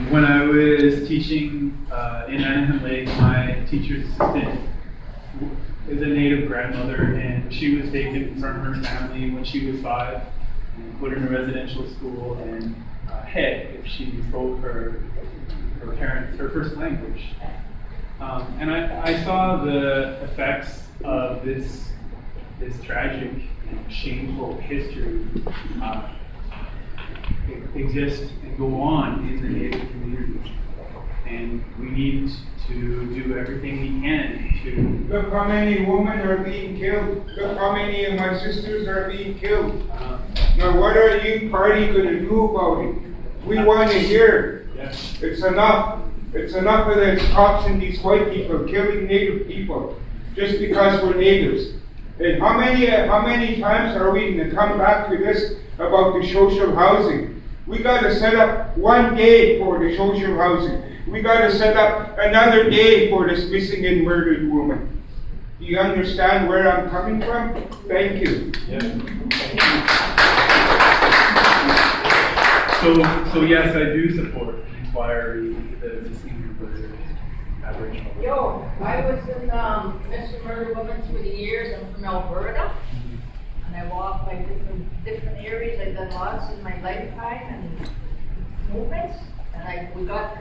When I was teaching in Anaheim Lake, my teacher's assistant is a native grandmother, and she was taken from her family when she was 5 and put in a residential school and hid if she spoke her parents, her first language. And I saw the effects of this tragic and shameful history exist and go on in the Native community. And we need to do everything we can to... Look how many women are being killed. Look how many of my sisters are being killed. Now what are you party going to do about it? We want to hear. Yes. It's enough. It's enough of the cops and these white people killing Native people just because we're natives. And how many times are we going to come back to this about the social housing? We got to set up one day for the social housing. We got to set up another day for this missing and murdered woman. Do you understand where I'm coming from? Thank you. Yeah. So yes, I do support an inquiry the missing Murdered Aboriginal. Yo, I was in Mr. Murdered Woman through the years. I'm from Alberta, and I walked by different areas. I've done lots in my lifetime and movements. And we got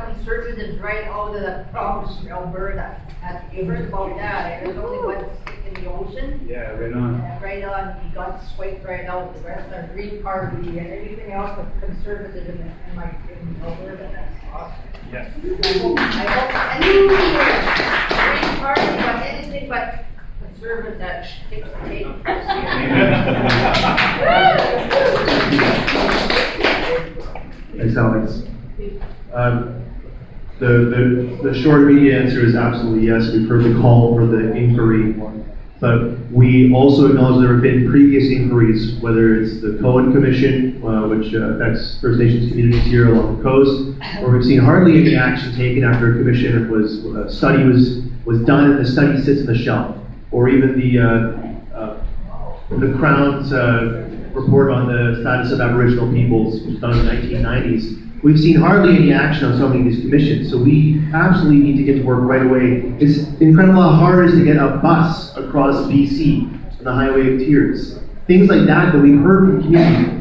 conservatives right out of the province of Alberta. Have you heard about that? There's only one stick in the ocean. Yeah, right on. And right on, we got swiped right out. The rest are Green Party and everything else but conservative in Alberta. That's awesome. Yes. I hope anything here, Green Party, but anything but conservative that kicks the tape. Thanks, Alex. The short immediate answer is absolutely yes. We've heard the call for the inquiry, but we also acknowledge there have been previous inquiries, whether it's the Cohen Commission, which affects First Nations communities here along the coast, where we've seen hardly any action taken after a commission study was done and the study sits on the shelf, or even the Crown's report on the status of Aboriginal peoples, which was done in the 1990s. We've seen hardly any action on so many of these commissions, so we absolutely need to get to work right away. It's incredible how hard it is to get a bus across BC on the Highway of Tears. Things like that we've heard from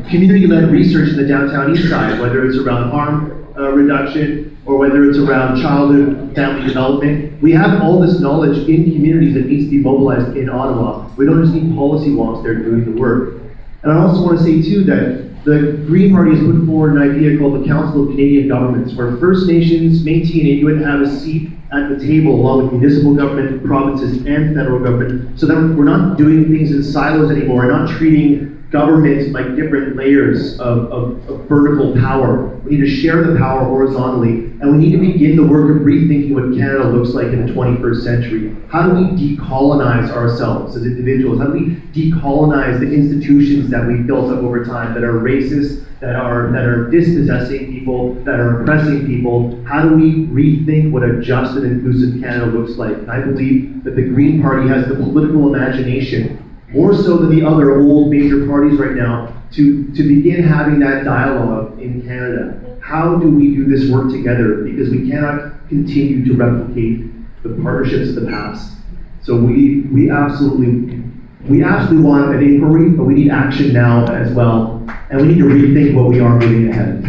community-led research in the downtown east side, whether it's around harm reduction or whether it's around childhood family development. We have all this knowledge in communities that needs to be mobilized in Ottawa. We don't just need policy wonks there doing the work. And I also want to say too that the Green Party has put forward an idea called the Council of Canadian Governments, where First Nations, Métis, and Inuit have a seat at the table along with municipal government, provinces, and federal government, so that we're not doing things in silos anymore, and not treating government like different layers of vertical power. We need to share the power horizontally, and we need to begin the work of rethinking what Canada looks like in the 21st century. How do we decolonize ourselves as individuals? How do we decolonize the institutions that we've built up over time that are racist, that are dispossessing people, that are oppressing people? How do we rethink what a just and inclusive Canada looks like? And I believe that the Green Party has the political imagination, more so than the other old major parties right now, to begin having that dialogue in Canada. How do we do this work together? Because we cannot continue to replicate the partnerships of the past. So we absolutely want an inquiry, but we need action now as well. And we need to rethink what we are moving ahead.